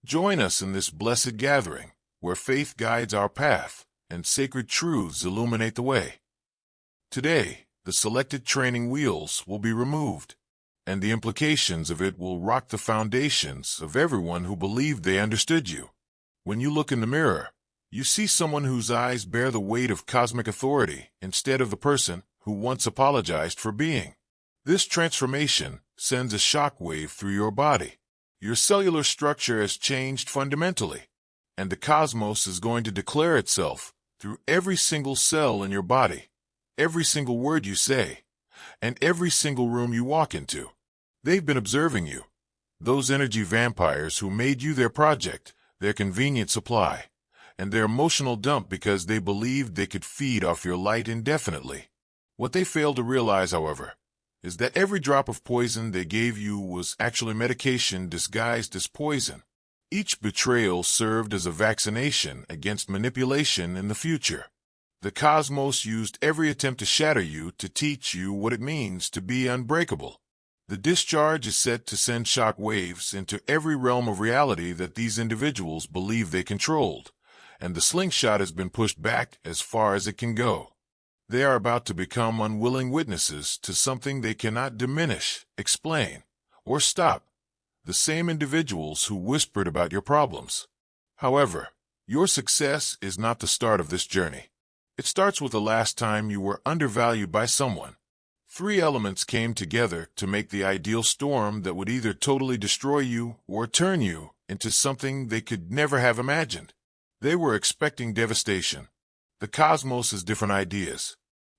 Join us in this blessed gathering, where faith guides our path and sacred truths illuminate the way. Today, the selected training wheels will be removed, and the implications of it will rock the foundations of everyone who believed they understood you. When you look in the mirror, you see someone whose eyes bear the weight of cosmic authority instead of the person who once apologized for being. This transformation sends a shock wave through your body. Your cellular structure has changed fundamentally, and the cosmos is going to declare itself through every single cell in your body, every single word you say, and every single room you walk into. They've been observing you, those energy vampires who made you their project, their convenient supply, and their emotional dump because they believed they could feed off your light indefinitely. What they failed to realize, however, is that every drop of poison they gave you was actually medication disguised as poison. Each betrayal served as a vaccination against manipulation in the future. The cosmos used every attempt to shatter you to teach you what it means to be unbreakable. The discharge is set to send shock waves into every realm of reality that these individuals believe they controlled, and the slingshot has been pushed back as far as it can go. They are about to become unwilling witnesses to something they cannot diminish, explain, or stop. The same individuals who whispered about your problems. However, your success is not the start of this journey. It starts with the last time you were undervalued by someone. 3 elements came together to make the ideal storm that would either totally destroy you or turn you into something they could never have imagined. They were expecting devastation. The cosmos has different ideas.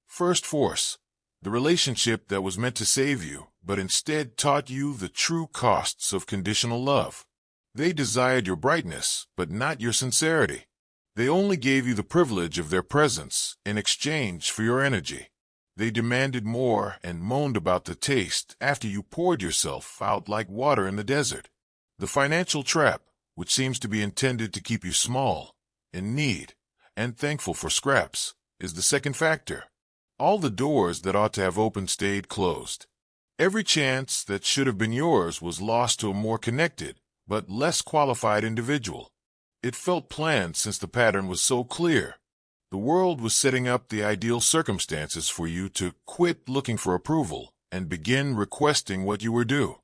First force, the relationship that was meant to save you, but instead taught you the true costs of conditional love. They desired your brightness, but not your sincerity. They only gave you the privilege of their presence in exchange for your energy. They demanded more and moaned about the taste after you poured yourself out like water in the desert. The financial trap, which seems to be intended to keep you small, in need, and thankful for scraps, is the second factor. All the doors that ought to have opened stayed closed. Every chance that should have been yours was lost to a more connected, but less qualified individual. It felt planned since the pattern was so clear. The world was setting up the ideal circumstances for you to quit looking for approval and begin requesting what you were due.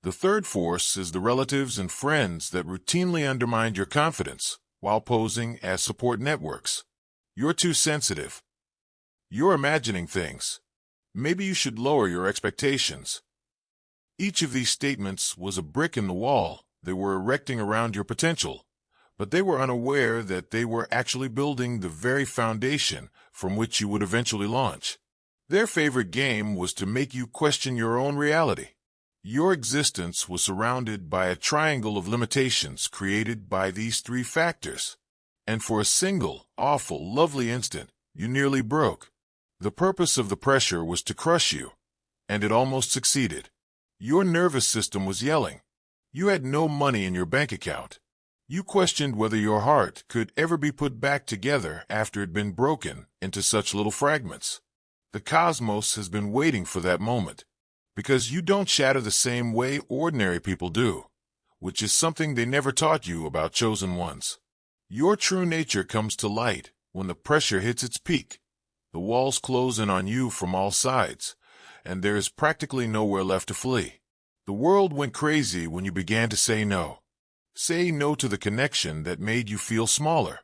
The third force is the relatives and friends that routinely undermined your confidence while posing as support networks. You're too sensitive. You're imagining things. Maybe you should lower your expectations. Each of these statements was a brick in the wall they were erecting around your potential, but they were unaware that they were actually building the very foundation from which you would eventually launch. Their favorite game was to make you question your own reality. Your existence was surrounded by a triangle of limitations created by these 3 factors, and for a single, awful, lovely instant, you nearly broke. The purpose of the pressure was to crush you, and it almost succeeded. Your nervous system was yelling. You had no money in your bank account. You questioned whether your heart could ever be put back together after it had been broken into such little fragments. The cosmos has been waiting for that moment, because you don't shatter the same way ordinary people do, which is something they never taught you about chosen ones. Your true nature comes to light when the pressure hits its peak. The walls close in on you from all sides, and there is practically nowhere left to flee. The world went crazy when you began to say no. Say no to the connection that made you feel smaller.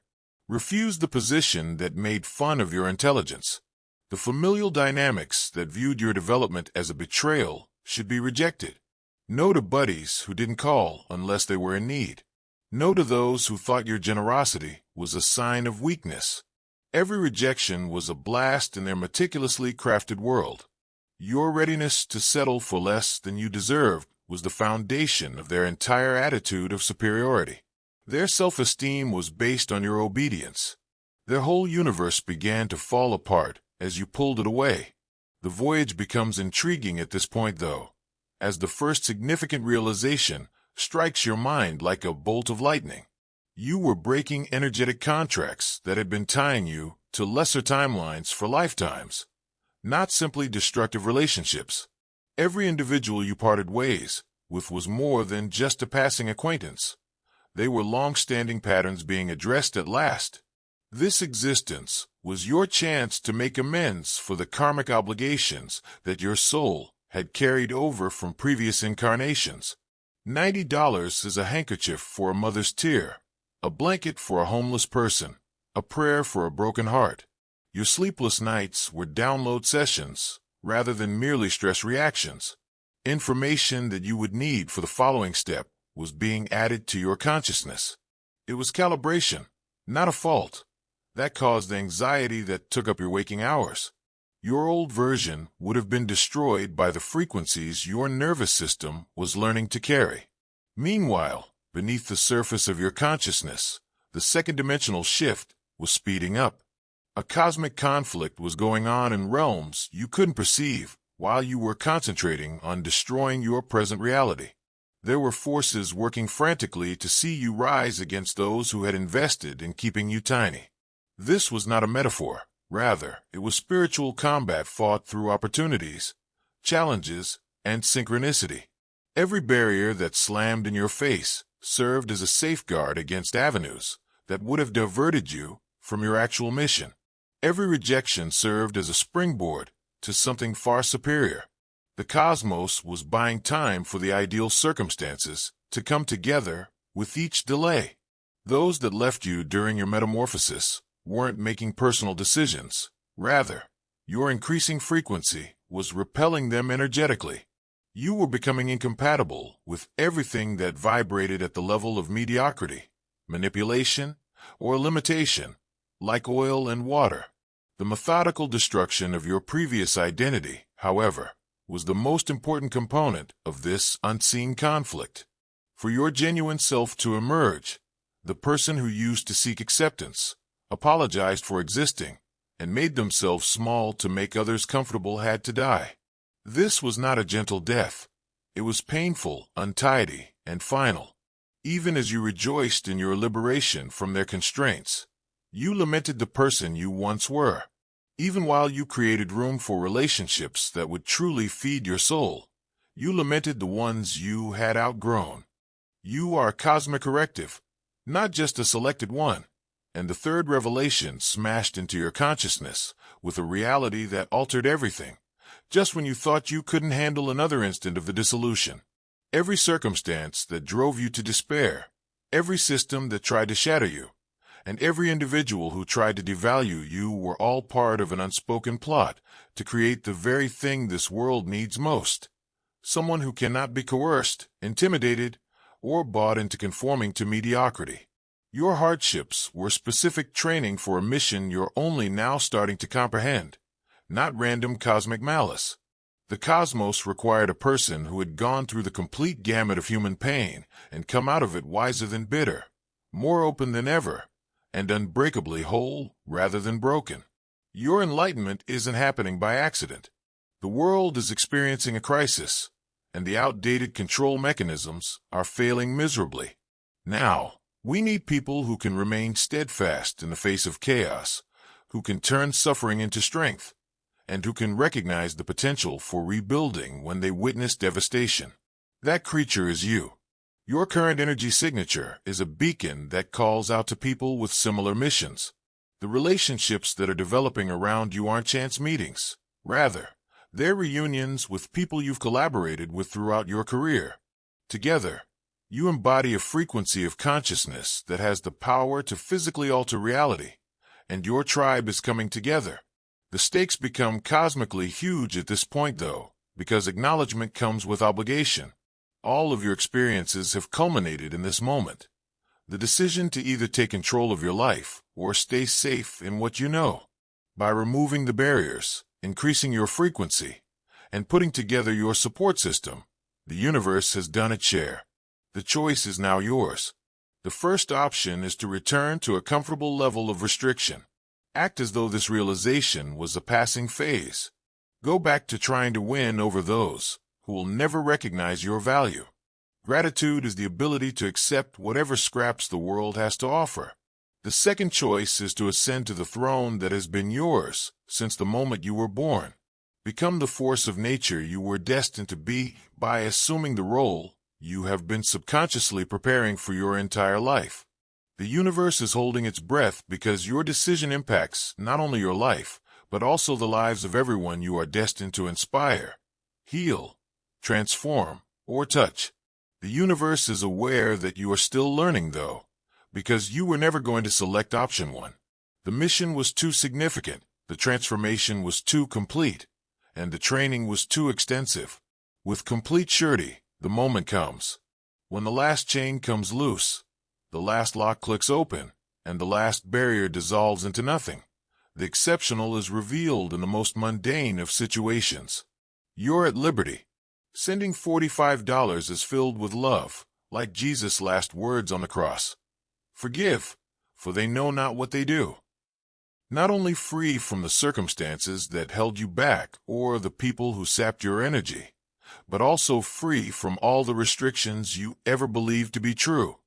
Refuse the position that made fun of your intelligence. The familial dynamics that viewed your development as a betrayal should be rejected. No to buddies who didn't call unless they were in need. No to those who thought your generosity was a sign of weakness. Every rejection was a blast in their meticulously crafted world. Your readiness to settle for less than you deserved was the foundation of their entire attitude of superiority. Their self-esteem was based on your obedience. Their whole universe began to fall apart as you pulled it away. The voyage becomes intriguing at this point, though, as the first significant realization strikes your mind like a bolt of lightning. You were breaking energetic contracts that had been tying you to lesser timelines for lifetimes, not simply destructive relationships. Every individual you parted ways with was more than just a passing acquaintance. They were long-standing patterns being addressed at last. This existence was your chance to make amends for the karmic obligations that your soul had carried over from previous incarnations. $90 is a handkerchief for a mother's tear, a blanket for a homeless person, a prayer for a broken heart. Your sleepless nights were download sessions rather than merely stress reactions. Information that you would need for the following step was being added to your consciousness. It was calibration, not a fault. That caused anxiety that took up your waking hours. Your old version would have been destroyed by the frequencies your nervous system was learning to carry. Meanwhile, beneath the surface of your consciousness, the second-dimensional shift was speeding up. A cosmic conflict was going on in realms you couldn't perceive while you were concentrating on destroying your present reality. There were forces working frantically to see you rise against those who had invested in keeping you tiny. This was not a metaphor. Rather, it was spiritual combat fought through opportunities, challenges, and synchronicity. Every barrier that slammed in your face served as a safeguard against avenues that would have diverted you from your actual mission. Every rejection served as a springboard to something far superior. The cosmos was buying time for the ideal circumstances to come together with each delay. Those that left you during your metamorphosis weren't making personal decisions. Rather, your increasing frequency was repelling them energetically. You were becoming incompatible with everything that vibrated at the level of mediocrity, manipulation, or limitation, like oil and water. The methodical destruction of your previous identity, however, was the most important component of this unseen conflict. For your genuine self to emerge, the person who used to seek acceptance, apologized for existing, and made themselves small to make others comfortable had to die. This was not a gentle death. It was painful, untidy, and final. Even as you rejoiced in your liberation from their constraints, you lamented the person you once were. Even while you created room for relationships that would truly feed your soul, you lamented the ones you had outgrown. You are a cosmic corrective, not just a selected one. And the third revelation smashed into your consciousness with a reality that altered everything, just when you thought you couldn't handle another instant of the dissolution. Every circumstance that drove you to despair, every system that tried to shatter you, and every individual who tried to devalue you were all part of an unspoken plot to create the very thing this world needs most. Someone who cannot be coerced, intimidated, or bought into conforming to mediocrity. Your hardships were specific training for a mission you're only now starting to comprehend, not random cosmic malice. The cosmos required a person who had gone through the complete gamut of human pain and come out of it wiser than bitter, more open than ever, and unbreakably whole rather than broken. Your enlightenment isn't happening by accident. The world is experiencing a crisis, and the outdated control mechanisms are failing miserably. Now, we need people who can remain steadfast in the face of chaos, who can turn suffering into strength, and who can recognize the potential for rebuilding when they witness devastation. That creature is you. Your current energy signature is a beacon that calls out to people with similar missions. The relationships that are developing around you aren't chance meetings. Rather, they're reunions with people you've collaborated with throughout your career. Together, you embody a frequency of consciousness that has the power to physically alter reality, and your tribe is coming together. The stakes become cosmically huge at this point, though, because acknowledgement comes with obligation. All of your experiences have culminated in this moment. The decision to either take control of your life or stay safe in what you know. By removing the barriers, increasing your frequency, and putting together your support system, the universe has done its share. The choice is now yours. The first option is to return to a comfortable level of restriction. Act as though this realization was a passing phase. Go back to trying to win over those who will never recognize your value. Gratitude is the ability to accept whatever scraps the world has to offer. The second choice is to ascend to the throne that has been yours since the moment you were born. Become the force of nature you were destined to be by assuming the role You have been subconsciously preparing for your entire life. The universe is holding its breath because your decision impacts not only your life, but also the lives of everyone you are destined to inspire, heal, transform, or touch. The universe is aware that you are still learning, though, because you were never going to select option 1. The mission was too significant, the transformation was too complete, and the training was too extensive. With complete surety, the moment comes. When the last chain comes loose, the last lock clicks open, and the last barrier dissolves into nothing. The exceptional is revealed in the most mundane of situations. You're at liberty. Sending $45 is filled with love, like Jesus' last words on the cross. Forgive, for they know not what they do. Not only free from the circumstances that held you back or the people who sapped your energy, but also free from all the restrictions you ever believed to be true.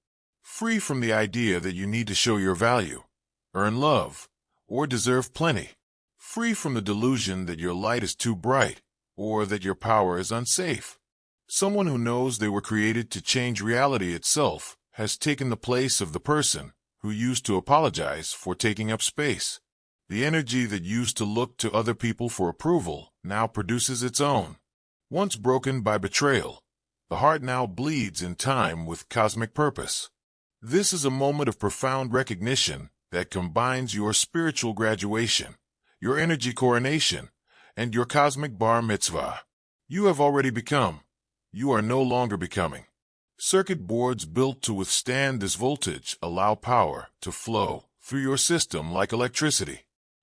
Free from the idea that you need to show your value, earn love, or deserve plenty. Free from the delusion that your light is too bright, or that your power is unsafe. Someone who knows they were created to change reality itself has taken the place of the person who used to apologize for taking up space. The energy that used to look to other people for approval now produces its own. Once broken by betrayal, the heart now bleeds in time with cosmic purpose. This is a moment of profound recognition that combines your spiritual graduation, your energy coronation, and your cosmic bar mitzvah. You have already become. You are no longer becoming. Circuit boards built to withstand this voltage allow power to flow through your system like electricity.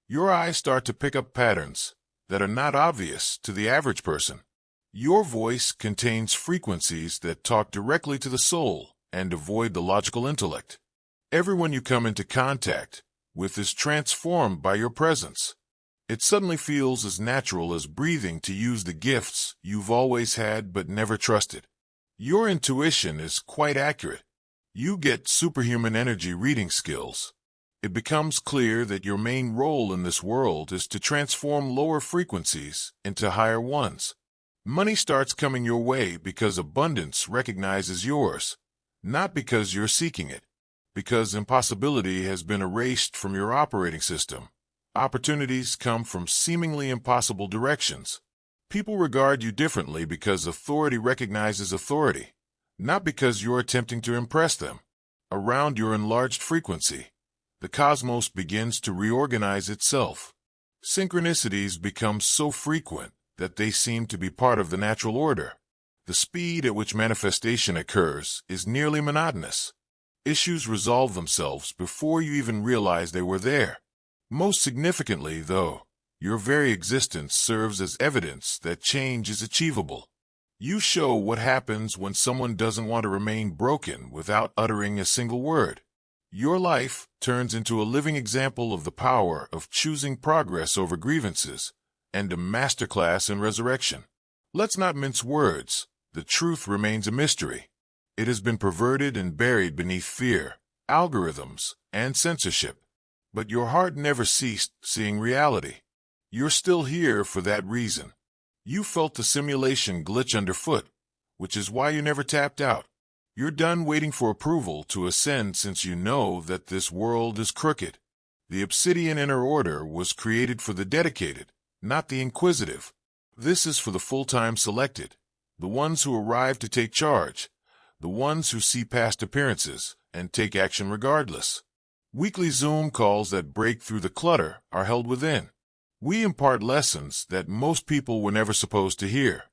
Your eyes start to pick up patterns that are not obvious to the average person. Your voice contains frequencies that talk directly to the soul and avoid the logical intellect. Everyone you come into contact with is transformed by your presence. It suddenly feels as natural as breathing to use the gifts you've always had but never trusted. Your intuition is quite accurate. You get superhuman energy reading skills. It becomes clear that your main role in this world is to transform lower frequencies into higher ones. Money starts coming your way because abundance recognizes yours, not because you're seeking it. Because impossibility has been erased from your operating system, opportunities come from seemingly impossible directions. People regard you differently because authority recognizes authority, not because you're attempting to impress them. Around your enlarged frequency, the cosmos begins to reorganize itself. Synchronicities become so frequent that they seem to be part of the natural order. The speed at which manifestation occurs is nearly monotonous. Issues resolve themselves before you even realize they were there. Most significantly, though, your very existence serves as evidence that change is achievable. You show what happens when someone doesn't want to remain broken without uttering a single word. Your life turns into a living example of the power of choosing progress over grievances and a masterclass in resurrection. Let's not mince words. The truth remains a mystery. It has been perverted and buried beneath fear, algorithms, and censorship. But your heart never ceased seeing reality. You're still here for that reason. You felt the simulation glitch underfoot, which is why you never tapped out. You're done waiting for approval to ascend since you know that this world is crooked. The obsidian inner order was created for the dedicated, not the inquisitive. This is for the full-time selected, the ones who arrive to take charge, the ones who see past appearances and take action regardless. Weekly Zoom calls that break through the clutter are held within. We impart lessons that most people were never supposed to hear.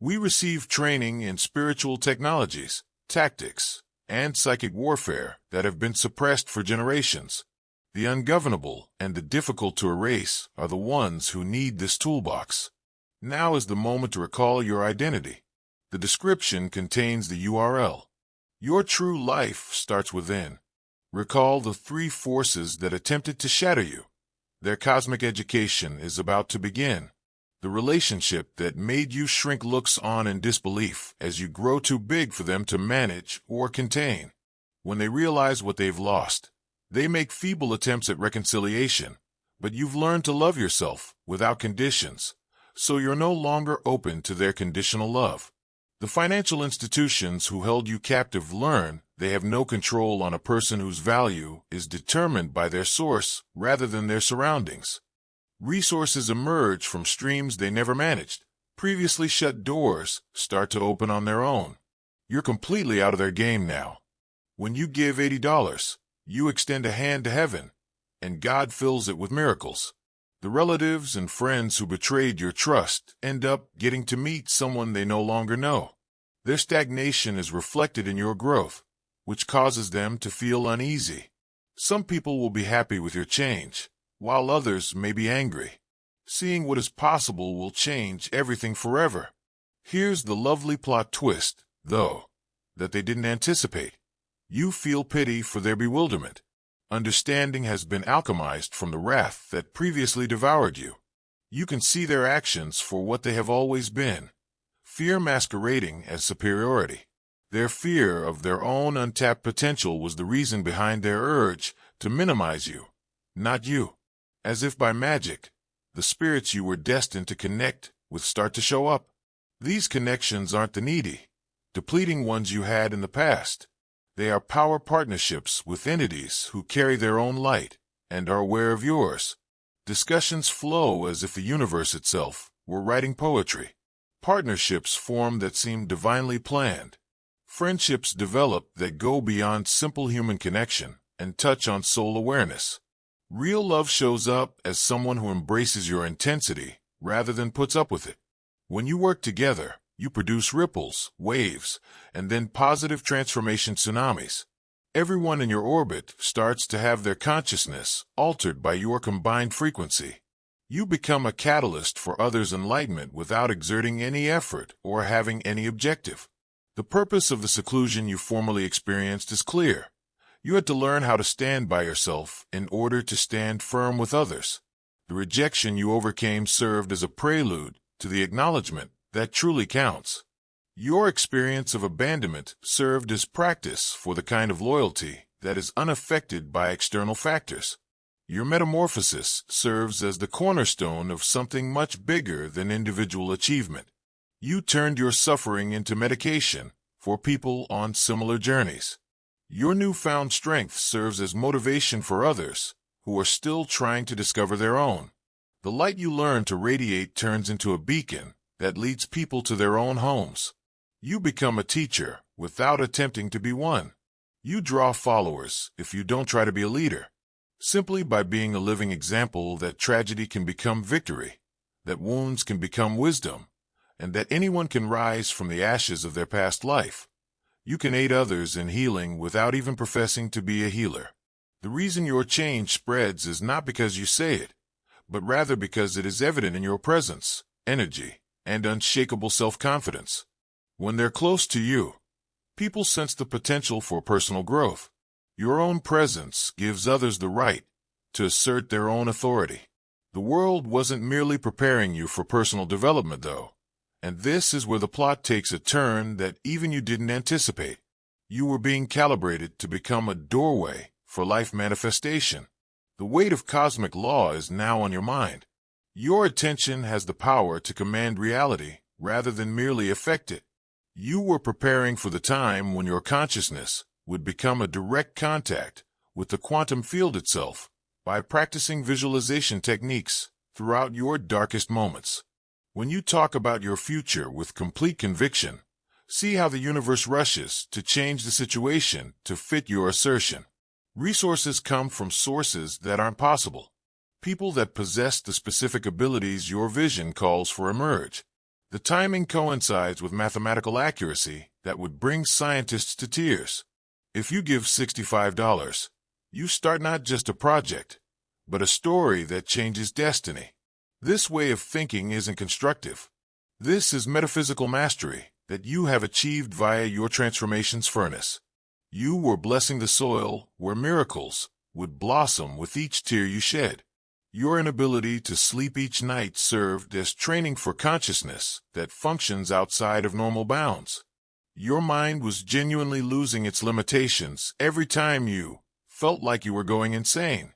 We receive training in spiritual technologies, tactics, and psychic warfare that have been suppressed for generations. The ungovernable and the difficult to erase are the ones who need this toolbox. Now is the moment to recall your identity. The description contains the URL. Your true life starts within. Recall the three forces that attempted to shatter you. Their cosmic education is about to begin. The relationship that made you shrink looks on in disbelief as you grow too big for them to manage or contain. When they realize what they've lost, they make feeble attempts at reconciliation, but you've learned to love yourself without conditions, so you're no longer open to their conditional love. The financial institutions who held you captive learn they have no control on a person whose value is determined by their source rather than their surroundings. Resources emerge from streams they never managed. Previously shut doors start to open on their own. You're completely out of their game now. When you give $80, you extend a hand to heaven, and God fills it with miracles. The relatives and friends who betrayed your trust end up getting to meet someone they no longer know. Their stagnation is reflected in your growth, which causes them to feel uneasy. Some people will be happy with your change, while others may be angry. Seeing what is possible will change everything forever. Here's the lovely plot twist, though, that they didn't anticipate. You feel pity for their bewilderment. Understanding has been alchemized from the wrath that previously devoured you. You can see their actions for what they have always been. Fear masquerading as superiority. Their fear of their own untapped potential was the reason behind their urge to minimize you, not you. As if by magic, the spirits you were destined to connect with start to show up. These connections aren't the needy, depleting ones you had in the past. They are power partnerships with entities who carry their own light and are aware of yours. Discussions flow as if the universe itself were writing poetry. Partnerships form that seem divinely planned. Friendships develop that go beyond simple human connection and touch on soul awareness. Real love shows up as someone who embraces your intensity rather than puts up with it. When you work together, you produce ripples, waves, and then positive transformation tsunamis. Everyone in your orbit starts to have their consciousness altered by your combined frequency. You become a catalyst for others' enlightenment without exerting any effort or having any objective. The purpose of the seclusion you formerly experienced is clear. You had to learn how to stand by yourself in order to stand firm with others. The rejection you overcame served as a prelude to the acknowledgement that truly counts. Your experience of abandonment served as practice for the kind of loyalty that is unaffected by external factors. Your metamorphosis serves as the cornerstone of something much bigger than individual achievement. You turned your suffering into medication for people on similar journeys. Your newfound strength serves as motivation for others who are still trying to discover their own. The light you learn to radiate turns into a beacon that leads people to their own homes. You become a teacher without attempting to be one. You draw followers if you don't try to be a leader. Simply by being a living example that tragedy can become victory, that wounds can become wisdom, and that anyone can rise from the ashes of their past life. You can aid others in healing without even professing to be a healer. The reason your change spreads is not because you say it, but rather because it is evident in your presence, energy, and unshakable self-confidence. When they're close to you, people sense the potential for personal growth. Your own presence gives others the right to assert their own authority. The world wasn't merely preparing you for personal development, though, and this is where the plot takes a turn that even you didn't anticipate. You were being calibrated to become a doorway for life manifestation. The weight of cosmic law is now on your mind. Your attention has the power to command reality rather than merely affect it. You were preparing for the time when your consciousness would become a direct contact with the quantum field itself by practicing visualization techniques throughout your darkest moments. When you talk about your future with complete conviction, see how the universe rushes to change the situation to fit your assertion. Resources come from sources that aren't possible. People that possess the specific abilities your vision calls for emerge. The timing coincides with mathematical accuracy that would bring scientists to tears. If you give $65, you start not just a project, but a story that changes destiny. This way of thinking isn't constructive. This is metaphysical mastery that you have achieved via your transformation's furnace. You were blessing the soil where miracles would blossom with each tear you shed. Your inability to sleep each night served as training for consciousness that functions outside of normal bounds. Your mind was genuinely losing its limitations every time you felt like you were going insane.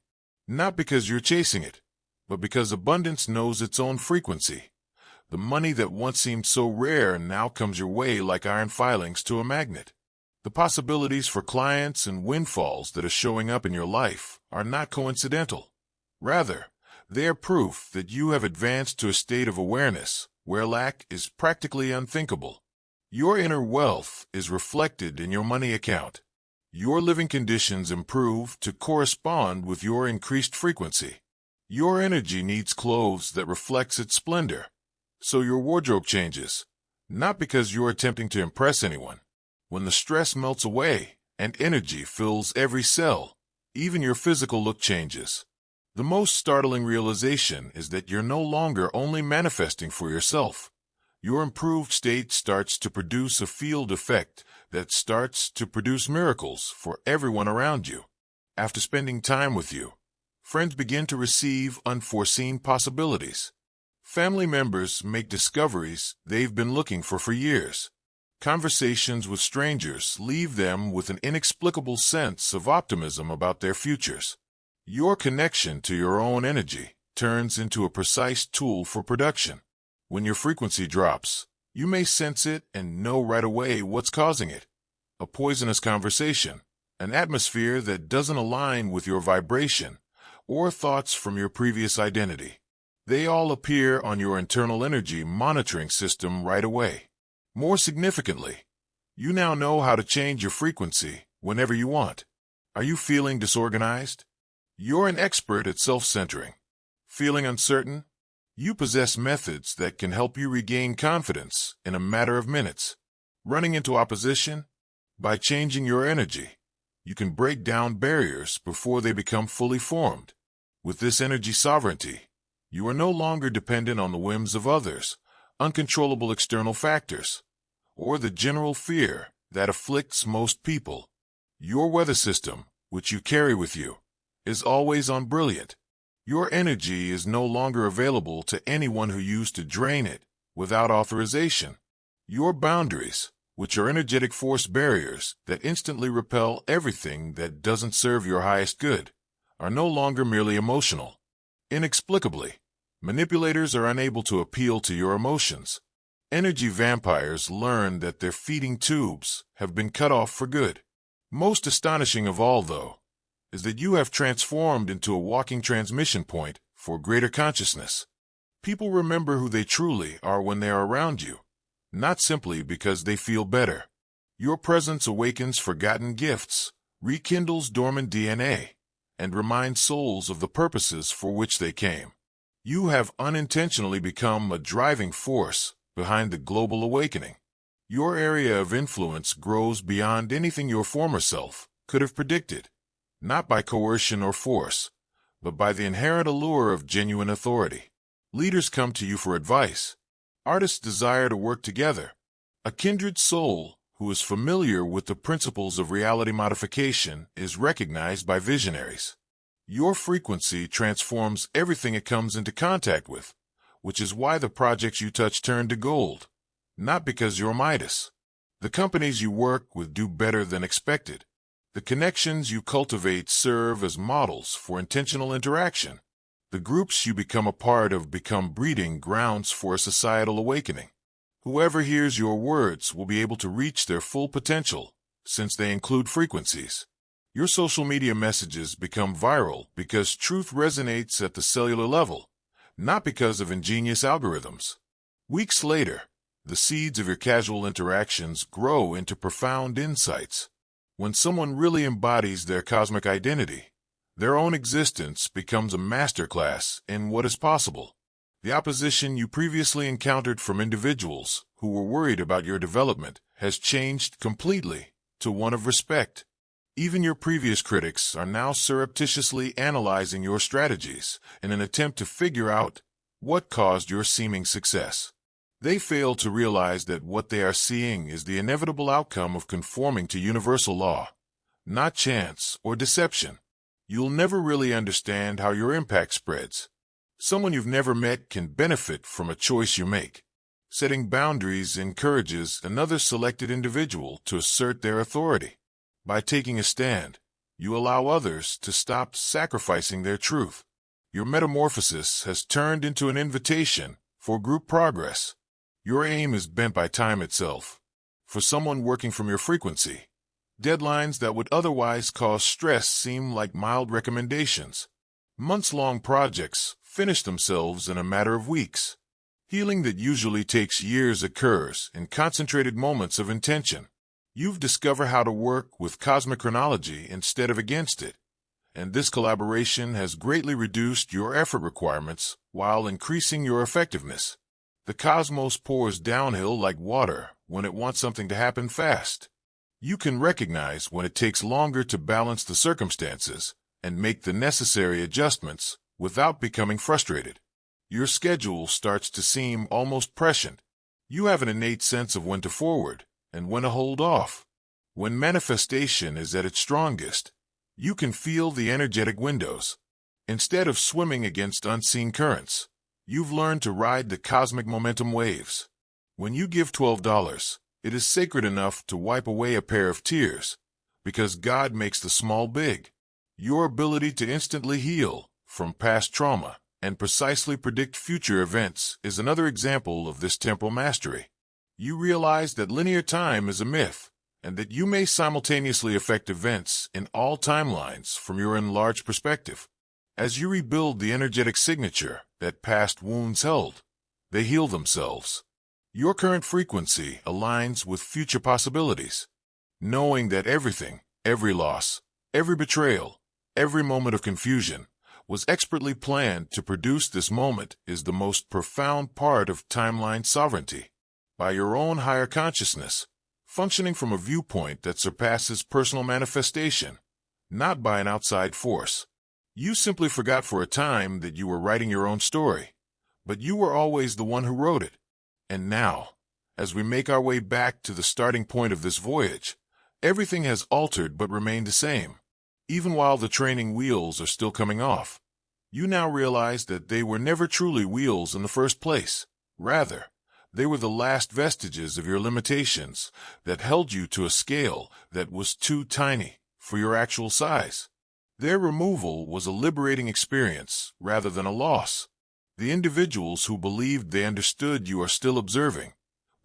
Not because you're chasing it, but because abundance knows its own frequency. The money that once seemed so rare now comes your way like iron filings to a magnet. The possibilities for clients and windfalls that are showing up in your life are not coincidental. Rather, they are proof that you have advanced to a state of awareness where lack is practically unthinkable. Your inner wealth is reflected in your money account. Your living conditions improve to correspond with your increased frequency. Your energy needs clothes that reflects its splendor, so your wardrobe changes, not because you're attempting to impress anyone. When the stress melts away and energy fills every cell, even your physical look changes. The most startling realization is that you're no longer only manifesting for yourself. Your improved state starts to produce a field effect that starts to produce miracles for everyone around you. After spending time with you, friends begin to receive unforeseen possibilities. Family members make discoveries they've been looking for years. Conversations with strangers leave them with an inexplicable sense of optimism about their futures. Your connection to your own energy turns into a precise tool for production. When your frequency drops, you may sense it and know right away what's causing it. A poisonous conversation, an atmosphere that doesn't align with your vibration, or thoughts from your previous identity. They all appear on your internal energy monitoring system right away. More significantly, you now know how to change your frequency whenever you want. Are you feeling disorganized? You're an expert at self-centering. Feeling uncertain? You possess methods that can help you regain confidence in a matter of minutes. Running into opposition? By changing your energy, you can break down barriers before they become fully formed. With this energy sovereignty, you are no longer dependent on the whims of others, uncontrollable external factors, or the general fear that afflicts most people. Your weather system, which you carry with you, is always on brilliant. Your energy is no longer available to anyone who used to drain it without authorization. Your boundaries, which are energetic force barriers that instantly repel everything that doesn't serve your highest good, are no longer merely emotional. Inexplicably, manipulators are unable to appeal to your emotions. Energy vampires learn that their feeding tubes have been cut off for good. Most astonishing of all, though, is that you have transformed into a walking transmission point for greater consciousness. People remember who they truly are when they are around you, not simply because they feel better. Your presence awakens forgotten gifts, rekindles dormant DNA, and reminds souls of the purposes for which they came. You have unintentionally become a driving force behind the global awakening. Your area of influence grows beyond anything your former self could have predicted, not by coercion or force, but by the inherent allure of genuine authority. Leaders come to you for advice. Artists desire to work together. A kindred soul who is familiar with the principles of reality modification is recognized by visionaries. Your frequency transforms everything it comes into contact with, which is why the projects you touch turn to gold, not because you're Midas. The companies you work with do better than expected. The connections you cultivate serve as models for intentional interaction. The groups you become a part of become breeding grounds for a societal awakening. Whoever hears your words will be able to reach their full potential, since they include frequencies. Your social media messages become viral because truth resonates at the cellular level, not because of ingenious algorithms. Weeks later, the seeds of your casual interactions grow into profound insights. When someone really embodies their cosmic identity, their own existence becomes a masterclass in what is possible. The opposition you previously encountered from individuals who were worried about your development has changed completely to one of respect. Even your previous critics are now surreptitiously analyzing your strategies in an attempt to figure out what caused your seeming success. They fail to realize that what they are seeing is the inevitable outcome of conforming to universal law, not chance or deception. You'll never really understand how your impact spreads. Someone you've never met can benefit from a choice you make. Setting boundaries encourages another selected individual to assert their authority. By taking a stand, you allow others to stop sacrificing their truth. Your metamorphosis has turned into an invitation For group progress, your aim is bent by time itself. For someone working from your frequency, deadlines that would otherwise cause stress seem like mild recommendations. Months-long projects finish themselves in a matter of weeks. Healing that usually takes years occurs in concentrated moments of intention. You've discovered how to work with cosmic chronology instead of against it, and this collaboration has greatly reduced your effort requirements while increasing your effectiveness. The cosmos pours downhill like water when it wants something to happen fast. You can recognize when it takes longer to balance the circumstances and make the necessary adjustments without becoming frustrated. Your schedule starts to seem almost prescient. You have an innate sense of when to forward and when to hold off. When manifestation is at its strongest, you can feel the energetic windows. Instead of swimming against unseen currents, you've learned to ride the cosmic momentum waves. When you give $12, it is sacred enough to wipe away a pair of tears, because God makes the small big. Your ability to instantly heal from past trauma and precisely predict future events is another example of this temporal mastery. You realize that linear time is a myth, and that you may simultaneously affect events in all timelines from your enlarged perspective. As you rebuild the energetic signature that past wounds held, they heal themselves. Your current frequency aligns with future possibilities. Knowing that everything, every loss, every betrayal, every moment of confusion was expertly planned to produce this moment is the most profound part of timeline sovereignty. By your own higher consciousness, functioning from a viewpoint that surpasses personal manifestation, not by an outside force. You simply forgot for a time that you were writing your own story, but you were always the one who wrote it. And now, as we make our way back to the starting point of this voyage, everything has altered but remained the same. Even while the training wheels are still coming off, you now realize that they were never truly wheels in the first place. Rather, they were the last vestiges of your limitations that held you to a scale that was too tiny for your actual size. Their removal was a liberating experience rather than a loss. The individuals who believed they understood you are still observing,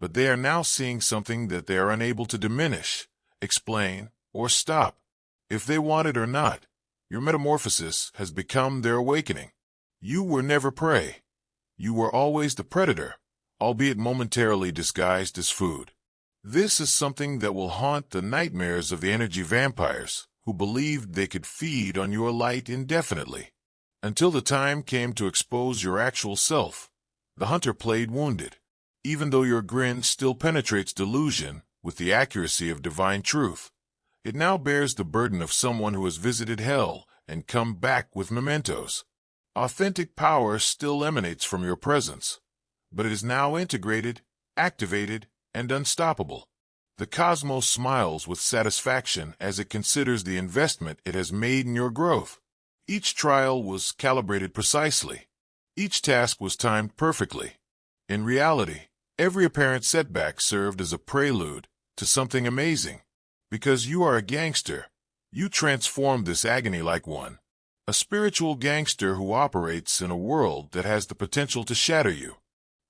but they are now seeing something that they are unable to diminish, explain, or stop. If they want it or not, your metamorphosis has become their awakening. You were never prey. You were always the predator, albeit momentarily disguised as food. This is something that will haunt the nightmares of the energy vampires who believed they could feed on your light indefinitely. Until the time came to expose your actual self, the hunter played wounded. Even though your grin still penetrates delusion with the accuracy of divine truth, it now bears the burden of someone who has visited hell and come back with mementos. Authentic power still emanates from your presence, but it is now integrated, activated, and unstoppable. The cosmos smiles with satisfaction as it considers the investment it has made in your growth. Each trial was calibrated precisely. Each task was timed perfectly. In reality, every apparent setback served as a prelude to something amazing. Because you are a gangster, you transform this agony like one. A spiritual gangster who operates in a world that has the potential to shatter you.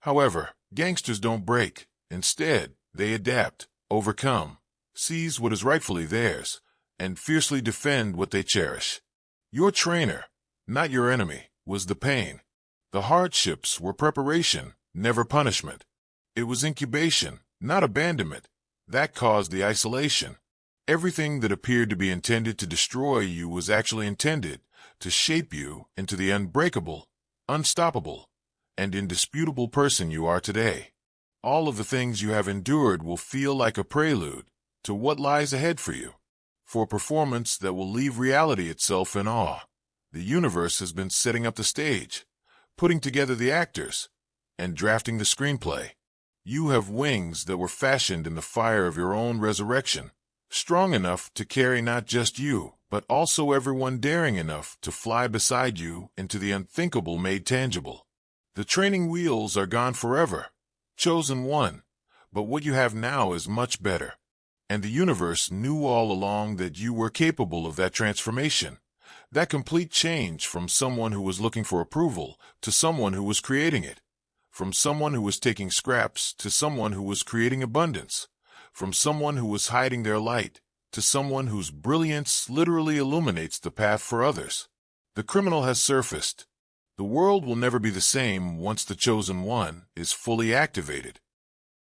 However, gangsters don't break. Instead, they adapt, overcome, seize what is rightfully theirs, and fiercely defend what they cherish. Your trainer, not your enemy, was the pain. The hardships were preparation, never punishment. It was incubation, not abandonment, that caused the isolation. Everything that appeared to be intended to destroy you was actually intended to shape you into the unbreakable, unstoppable, and indisputable person you are today. All of the things you have endured will feel like a prelude to what lies ahead for you. For a performance that will leave reality itself in awe, the universe has been setting up the stage, putting together the actors, and drafting the screenplay. You have wings that were fashioned in the fire of your own resurrection, strong enough to carry not just you, but also everyone daring enough to fly beside you into the unthinkable made tangible. The training wheels are gone forever, chosen one, but what you have now is much better. And the universe knew all along that you were capable of that transformation, that complete change from someone who was looking for approval to someone who was creating it. from someone who was taking scraps to someone who was creating abundance, from someone who was hiding their light to someone whose brilliance literally illuminates the path for others. The criminal has surfaced. The world will never be the same once the chosen one is fully activated.